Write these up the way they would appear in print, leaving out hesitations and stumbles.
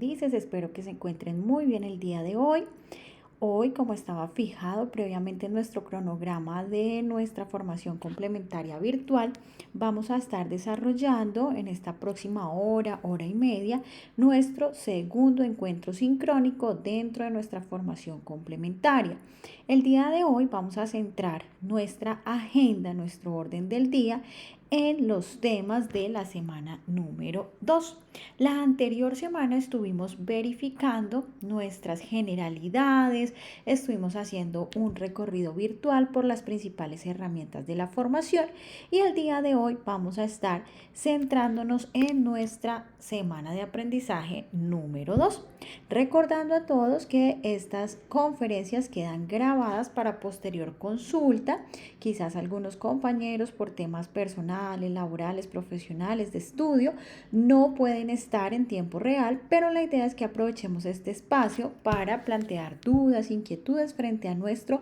aprendices. Espero que se encuentren muy bien el día de hoy. Hoy, como estaba fijado previamente en nuestro cronograma de nuestra formación complementaria virtual, vamos a estar desarrollando en esta próxima hora, hora y media, nuestro segundo encuentro sincrónico dentro de nuestra formación complementaria. El día de hoy vamos a centrar nuestra agenda, nuestro orden del día en los temas de la semana número 2. La anterior semana estuvimos verificando nuestras generalidades, estuvimos haciendo un recorrido virtual por las principales herramientas de la formación y el día de hoy vamos a estar centrándonos en nuestra semana de aprendizaje número 2. Recordando a todos que estas conferencias quedan grabadas para posterior consulta. Quizás algunos compañeros por temas personales, laborales, profesionales, de estudio, no pueden estar en tiempo real, pero la idea es que aprovechemos este espacio para plantear dudas, inquietudes frente a nuestro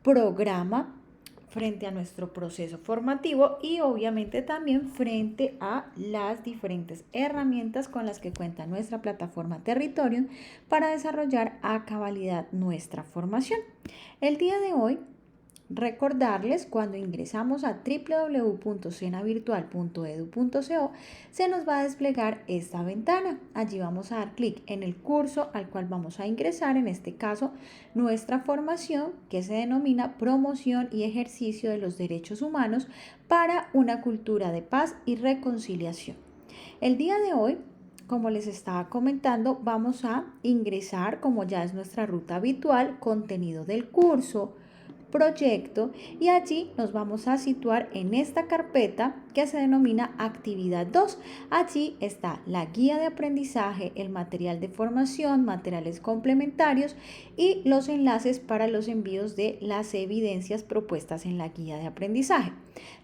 programa, frente a nuestro proceso formativo y obviamente también frente a las diferentes herramientas con las que cuenta nuestra plataforma Territorium para desarrollar a cabalidad nuestra formación. El día de hoy, recordarles, cuando ingresamos a www.senavirtual.edu.co se nos va a desplegar esta ventana. Allí vamos a dar clic en el curso al cual vamos a ingresar, en este caso nuestra formación, que se denomina Promoción y Ejercicio de los Derechos Humanos para una cultura de paz y reconciliación. El día de hoy, como les estaba comentando, vamos a ingresar, como ya es nuestra ruta habitual, contenido del curso, proyecto, y allí nos vamos a situar en esta carpeta que se denomina actividad 2. Allí está la guía de aprendizaje, el material de formación, materiales complementarios y los enlaces para los envíos de las evidencias propuestas en la guía de aprendizaje.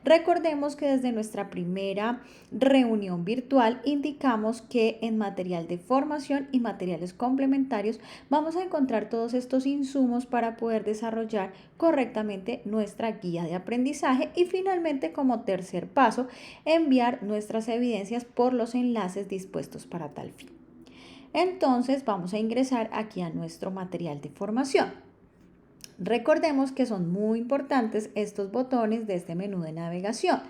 Recordemos que desde nuestra primera reunión virtual indicamos que en material de formación y materiales complementarios vamos a encontrar todos estos insumos para poder desarrollar correctamente nuestra guía de aprendizaje y finalmente, como tercer paso, enviar nuestras evidencias por los enlaces dispuestos para tal fin. Entonces vamos a ingresar aquí a nuestro material de formación. Recordemos que son muy importantes estos botones de este menú de navegación.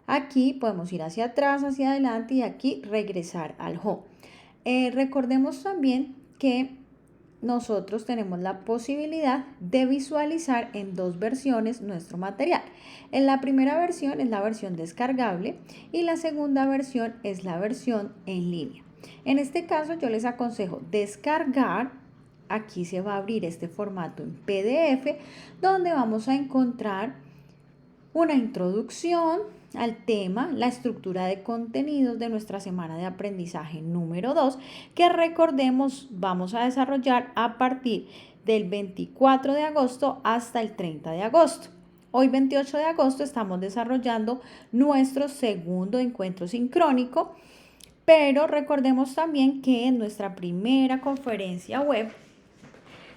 Aquí podemos ir hacia atrás, hacia adelante y aquí regresar al home. Recordemos también que nosotros tenemos la posibilidad de visualizar en dos versiones nuestro material. En la primera versión es la versión descargable y la segunda versión es la versión en línea. En este caso yo les aconsejo descargar. Aquí se va a abrir este formato en PDF donde vamos a encontrar una introducción al tema, la estructura de contenidos de nuestra semana de aprendizaje número 2, que recordemos vamos a desarrollar a partir del 24 de agosto hasta el 30 de agosto. Hoy 28 de agosto estamos desarrollando nuestro segundo encuentro sincrónico, pero recordemos también que en nuestra primera conferencia web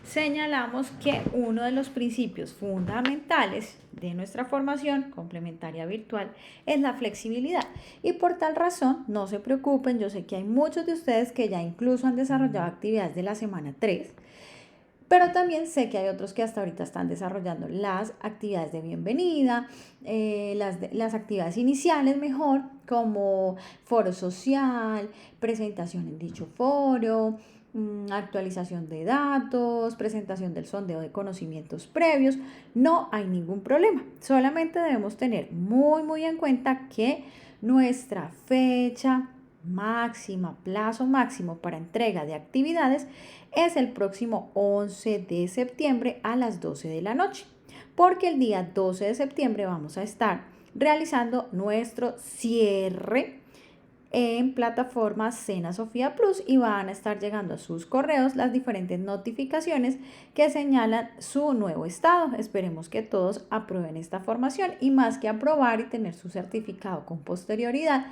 señalamos que uno de los principios fundamentales de nuestra formación complementaria virtual es la flexibilidad y por tal razón no se preocupen, yo sé que hay muchos de ustedes que ya incluso han desarrollado actividades de la semana 3, pero también sé que hay otros que hasta ahorita están desarrollando las actividades de bienvenida, las actividades iniciales mejor, como foro social, presentación en dicho foro, actualización de datos, presentación del sondeo de conocimientos previos. No hay ningún problema, solamente debemos tener muy en cuenta que nuestra fecha máxima, plazo máximo para entrega de actividades es el próximo 11 de septiembre a las 12 de la noche, porque el día 12 de septiembre vamos a estar realizando nuestro cierre en plataforma Sena Sofía Plus y van a estar llegando a sus correos las diferentes notificaciones que señalan su nuevo estado. Esperemos que todos aprueben esta formación y más que aprobar y tener su certificado con posterioridad,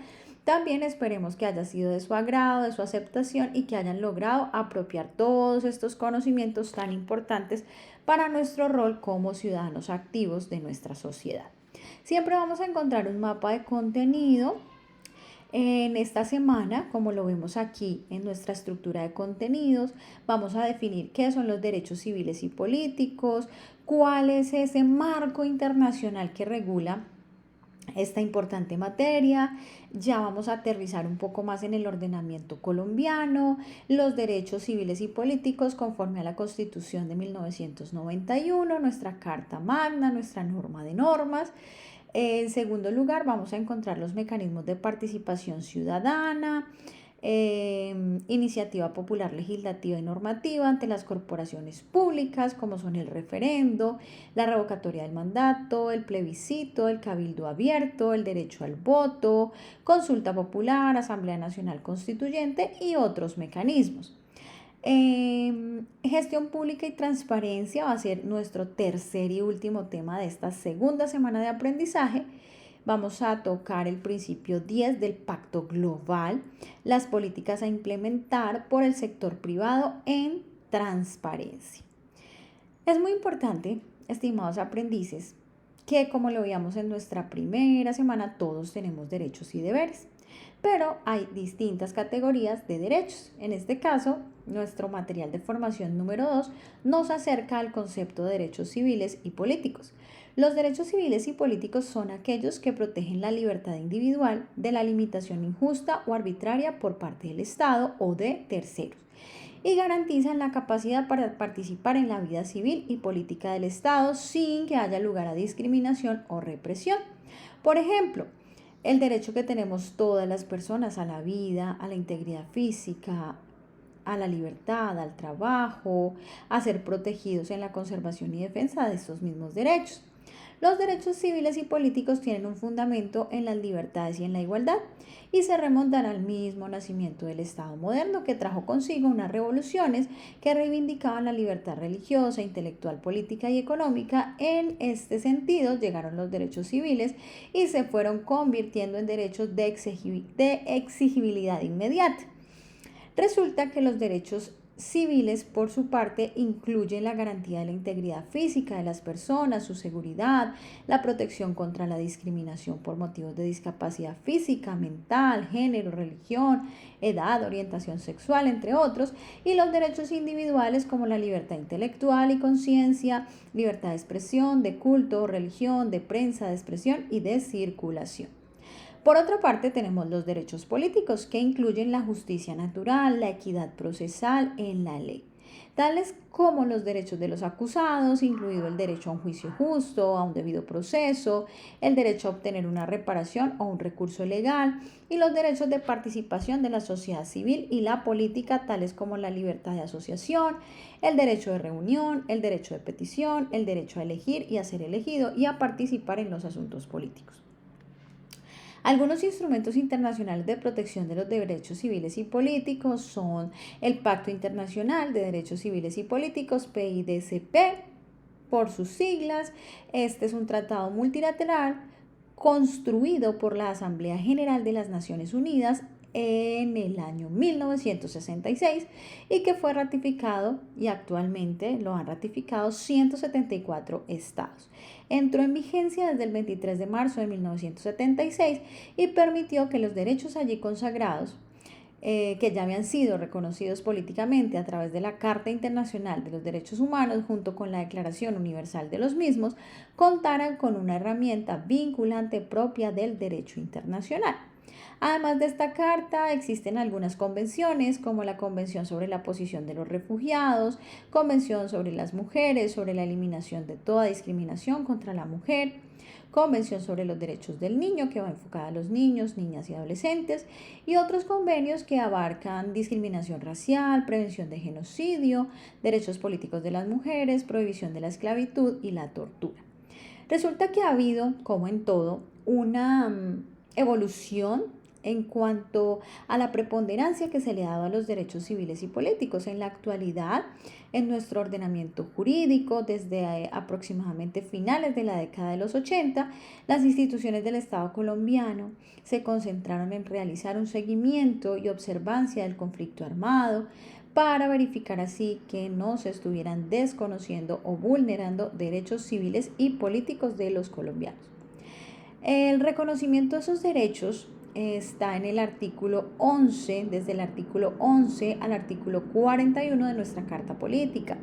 también esperemos que haya sido de su agrado, de su aceptación y que hayan logrado apropiar todos estos conocimientos tan importantes para nuestro rol como ciudadanos activos de nuestra sociedad. Siempre vamos a encontrar un mapa de contenido En esta semana, como lo vemos aquí en nuestra estructura de contenidos, vamos a definir qué son los derechos civiles y políticos, cuál es ese marco internacional que regula esta importante materia. Ya vamos a aterrizar un poco más en el ordenamiento colombiano, los derechos civiles y políticos conforme a la Constitución de 1991, nuestra Carta Magna, nuestra norma de normas. En segundo lugar, vamos a encontrar los mecanismos de participación ciudadana, iniciativa popular legislativa y normativa ante las corporaciones públicas, como son el referendo, la revocatoria del mandato, el plebiscito, el cabildo abierto, el derecho al voto, consulta popular, Asamblea Nacional Constituyente y otros mecanismos. Gestión pública y transparencia va a ser nuestro tercer y último tema de esta segunda semana de aprendizaje. Vamos a tocar el principio 10 del Pacto Global, las políticas a implementar por el sector privado en transparencia. Es muy importante, estimados aprendices, que como lo veíamos en nuestra primera semana, todos tenemos derechos y deberes, pero hay distintas categorías de derechos. En este caso, nuestro material de formación número 2 nos acerca al concepto de derechos civiles y políticos. Los derechos civiles y políticos son aquellos que protegen la libertad individual de la limitación injusta o arbitraria por parte del Estado o de terceros y garantizan la capacidad para participar en la vida civil y política del Estado sin que haya lugar a discriminación o represión. Por ejemplo, el derecho que tenemos todas las personas a la vida, a la integridad física, a la libertad, al trabajo, a ser protegidos en la conservación y defensa de estos mismos derechos. Los derechos civiles y políticos tienen un fundamento en las libertades y en la igualdad y se remontan al mismo nacimiento del Estado moderno, que trajo consigo unas revoluciones que reivindicaban la libertad religiosa, intelectual, política y económica. En este sentido llegaron los derechos civiles y se fueron convirtiendo en derechos de exigibilidad inmediata. Resulta que los derechos civiles, por su parte, incluyen la garantía de la integridad física de las personas, su seguridad, la protección contra la discriminación por motivos de discapacidad física, mental, género, religión, edad, orientación sexual, entre otros, y los derechos individuales como la libertad intelectual y conciencia, libertad de expresión, de culto, religión, de prensa, de expresión y de circulación. Por otra parte, tenemos los derechos políticos, que incluyen la justicia natural, la equidad procesal en la ley, tales como los derechos de los acusados, incluido el derecho a un juicio justo, a un debido proceso, el derecho a obtener una reparación o un recurso legal, y los derechos de participación de la sociedad civil y la política, tales como la libertad de asociación, el derecho de reunión, el derecho de petición, el derecho a elegir y a ser elegido y a participar en los asuntos políticos. Algunos instrumentos internacionales de protección de los derechos civiles y políticos son el Pacto Internacional de Derechos Civiles y Políticos, PIDCP, por sus siglas. Este es un tratado multilateral construido por la Asamblea General de las Naciones Unidas en el año 1966 y que fue ratificado, y actualmente lo han ratificado 174 estados. Entró en vigencia desde el 23 de marzo de 1976 y permitió que los derechos allí consagrados, que ya habían sido reconocidos políticamente a través de la Carta Internacional de los Derechos Humanos junto con la Declaración Universal de los mismos, contaran con una herramienta vinculante propia del derecho internacional. Además de esta carta, existen algunas convenciones, como la Convención sobre la Posición de los Refugiados, Convención sobre las Mujeres, sobre la eliminación de toda discriminación contra la mujer, Convención sobre los Derechos del Niño, que va enfocada a los niños, niñas y adolescentes, y otros convenios que abarcan discriminación racial, prevención de genocidio, derechos políticos de las mujeres, prohibición de la esclavitud y la tortura. Resulta que ha habido, como en todo, una evolución en cuanto a la preponderancia que se le ha dado a los derechos civiles y políticos. En la actualidad, en nuestro ordenamiento jurídico, desde aproximadamente finales de la década de los 80, las instituciones del Estado colombiano se concentraron en realizar un seguimiento y observancia del conflicto armado para verificar así que no se estuvieran desconociendo o vulnerando derechos civiles y políticos de los colombianos. El reconocimiento de esos derechos está en el artículo 11, desde el artículo 11 al artículo 41 de nuestra Carta Política.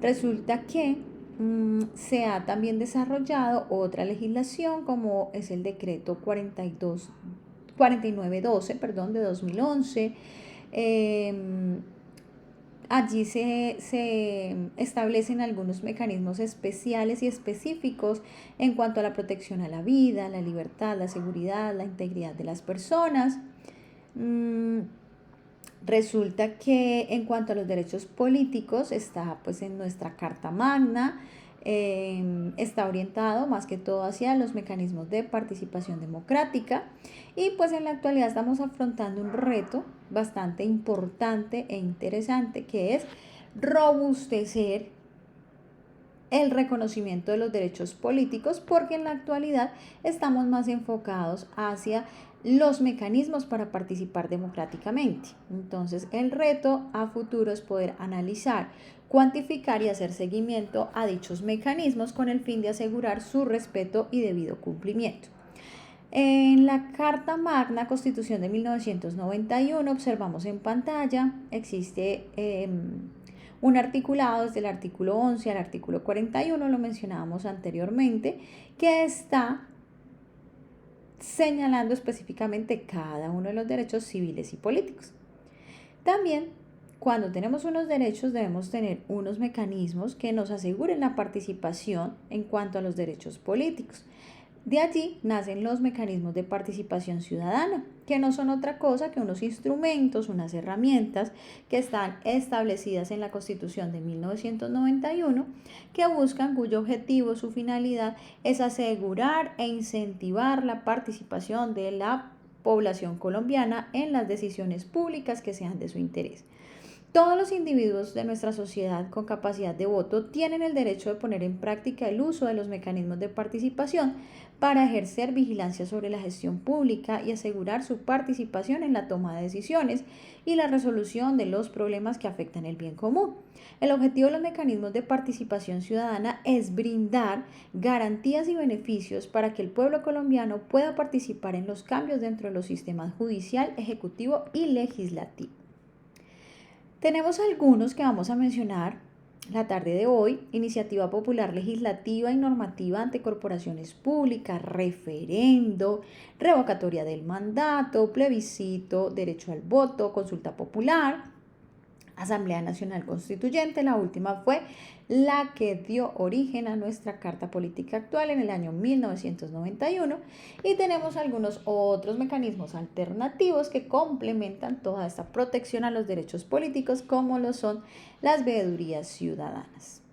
Resulta que se ha también desarrollado otra legislación como es el decreto 4912, de 2011. Allí se establecen algunos mecanismos especiales y específicos en cuanto a la protección a la vida, la libertad, la seguridad, la integridad de las personas. Resulta que en cuanto a los derechos políticos está pues en nuestra Carta Magna, está orientado más que todo hacia los mecanismos de participación democrática y pues en la actualidad estamos afrontando un reto bastante importante e interesante que es robustecer el reconocimiento de los derechos políticos porque en la actualidad estamos más enfocados hacia los mecanismos para participar democráticamente. Entonces, el reto a futuro es poder analizar, cuantificar y hacer seguimiento a dichos mecanismos con el fin de asegurar su respeto y debido cumplimiento. En la Carta Magna Constitución de 1991 observamos en pantalla, existe un articulado desde el artículo 11 al artículo 41, lo mencionábamos anteriormente, que está señalando específicamente cada uno de los derechos civiles y políticos. También, cuando tenemos unos derechos, debemos tener unos mecanismos que nos aseguren la participación en cuanto a los derechos políticos. De allí nacen los mecanismos de participación ciudadana, que no son otra cosa que unos instrumentos, unas herramientas que están establecidas en la Constitución de 1991, que buscan, cuyo objetivo, su finalidad, es asegurar e incentivar la participación de la población colombiana en las decisiones públicas que sean de su interés. Todos los individuos de nuestra sociedad con capacidad de voto tienen el derecho de poner en práctica el uso de los mecanismos de participación para ejercer vigilancia sobre la gestión pública y asegurar su participación en la toma de decisiones y la resolución de los problemas que afectan el bien común. El objetivo de los mecanismos de participación ciudadana es brindar garantías y beneficios para que el pueblo colombiano pueda participar en los cambios dentro de los sistemas judicial, ejecutivo y legislativo. Tenemos algunos que vamos a mencionar la tarde de hoy: iniciativa popular legislativa y normativa ante corporaciones públicas, referendo, revocatoria del mandato, plebiscito, derecho al voto, consulta popular, Asamblea Nacional Constituyente. La última fue la que dio origen a nuestra Carta Política actual en el año 1991, y tenemos algunos otros mecanismos alternativos que complementan toda esta protección a los derechos políticos, como lo son las veedurías ciudadanas.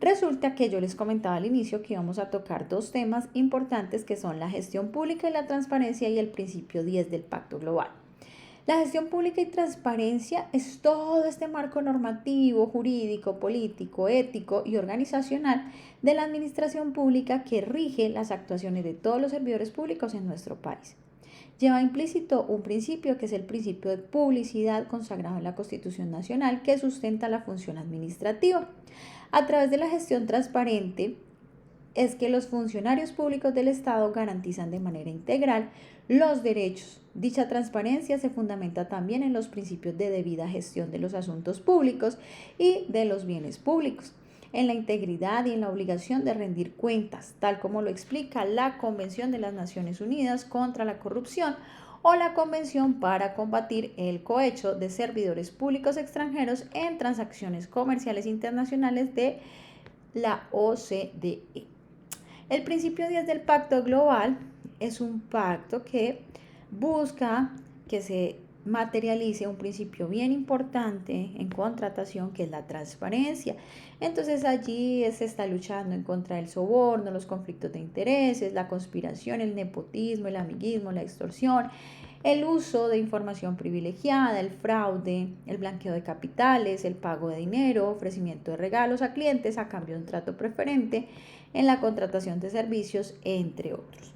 Resulta que yo les comentaba al inicio que íbamos a tocar dos temas importantes, que son la gestión pública y la transparencia y el principio 10 del Pacto Global. La gestión pública y transparencia es todo este marco normativo, jurídico, político, ético y organizacional de la administración pública que rige las actuaciones de todos los servidores públicos en nuestro país. Lleva implícito un principio que es el principio de publicidad consagrado en la Constitución Nacional, que sustenta la función administrativa. A través de la gestión transparente es que los funcionarios públicos del Estado garantizan de manera integral los derechos. Dicha transparencia se fundamenta también en los principios de debida gestión de los asuntos públicos y de los bienes públicos, en la integridad y en la obligación de rendir cuentas, tal como lo explica la Convención de las Naciones Unidas contra la Corrupción o la Convención para combatir el cohecho de servidores públicos extranjeros en transacciones comerciales internacionales de la OCDE. El principio 10 del Pacto Global es un pacto que busca que se materialice un principio bien importante en contratación, que es la transparencia. Entonces allí se está luchando en contra del soborno, los conflictos de intereses, la conspiración, el nepotismo, el amiguismo, la extorsión, el uso de información privilegiada, el fraude, el blanqueo de capitales, el pago de dinero, ofrecimiento de regalos a clientes a cambio de un trato preferente en la contratación de servicios, entre otros.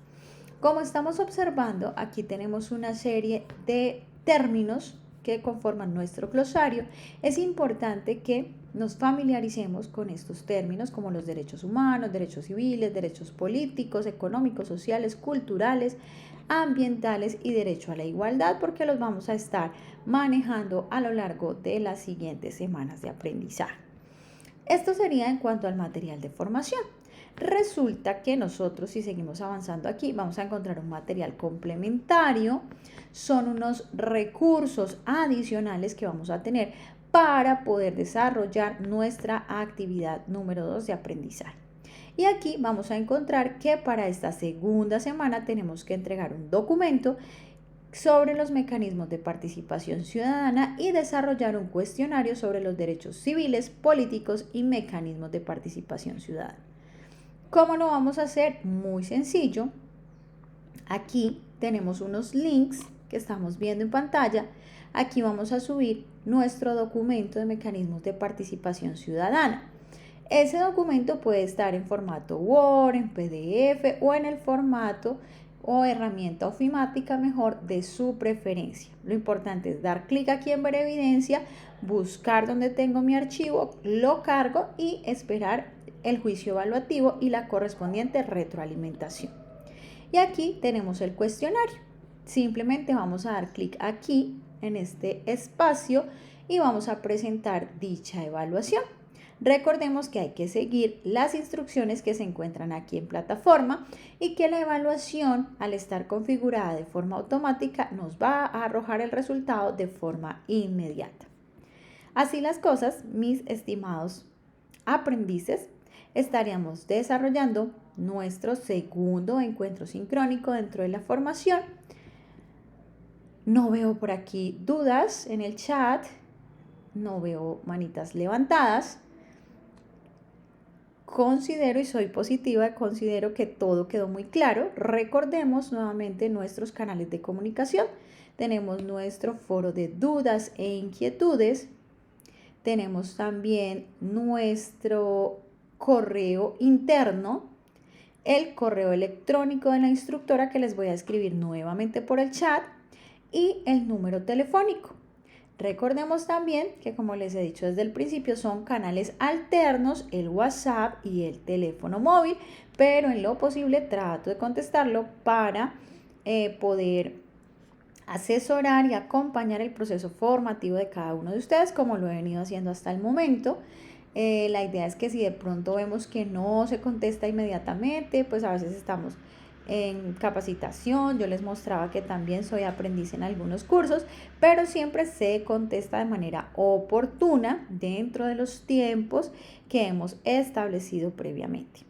Como estamos observando, aquí tenemos una serie de términos que conforman nuestro glosario. Es importante que nos familiaricemos con estos términos, como los derechos humanos, derechos civiles, derechos políticos, económicos, sociales, culturales, ambientales y derecho a la igualdad, porque los vamos a estar manejando a lo largo de las siguientes semanas de aprendizaje. Esto sería en cuanto al material de formación. Resulta que nosotros, si seguimos avanzando aquí, vamos a encontrar un material complementario. Son unos recursos adicionales que vamos a tener para poder desarrollar nuestra actividad número 2 de aprendizaje. Y aquí vamos a encontrar que para esta segunda semana tenemos que entregar un documento sobre los mecanismos de participación ciudadana y desarrollar un cuestionario sobre los derechos civiles, políticos y mecanismos de participación ciudadana. ¿Cómo lo vamos a hacer? Muy sencillo. Aquí tenemos unos links que estamos viendo en pantalla. Aquí vamos a subir nuestro documento de mecanismos de participación ciudadana. Ese documento puede estar en formato Word, en PDF o en el formato o herramienta ofimática mejor de su preferencia. Lo importante es dar clic aquí en ver evidencia, buscar donde tengo mi archivo, lo cargo y esperar el juicio evaluativo y la correspondiente retroalimentación. Y aquí tenemos el cuestionario. Simplemente vamos a dar clic aquí en este espacio y vamos a presentar dicha evaluación. Recordemos que hay que seguir las instrucciones que se encuentran aquí en plataforma y que la evaluación, al estar configurada de forma automática, nos va a arrojar el resultado de forma inmediata. Así las cosas, mis estimados aprendices, estaríamos desarrollando nuestro segundo encuentro sincrónico dentro de la formación. No veo por aquí dudas en el chat, no veo manitas levantadas. Considero y soy positiva, considero que todo quedó muy claro. Recordemos nuevamente nuestros canales de comunicación. Tenemos nuestro foro de dudas e inquietudes. Tenemos también nuestro correo interno, el correo electrónico de la instructora que les voy a escribir nuevamente por el chat y el número telefónico. Recordemos también que, como les he dicho desde el principio, son canales alternos, el WhatsApp y el teléfono móvil, pero en lo posible trato de contestarlo para poder asesorar y acompañar el proceso formativo de cada uno de ustedes, como lo he venido haciendo hasta el momento. La idea es que si de pronto vemos que no se contesta inmediatamente, pues a veces estamos en capacitación. Yo les mostraba que también soy aprendiz en algunos cursos, pero siempre se contesta de manera oportuna dentro de los tiempos que hemos establecido previamente.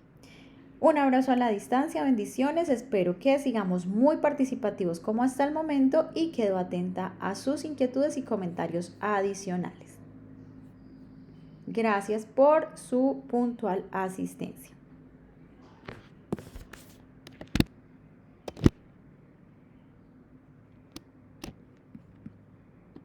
Un abrazo a la distancia, bendiciones, espero que sigamos muy participativos como hasta el momento y quedo atenta a sus inquietudes y comentarios adicionales. Gracias por su puntual asistencia.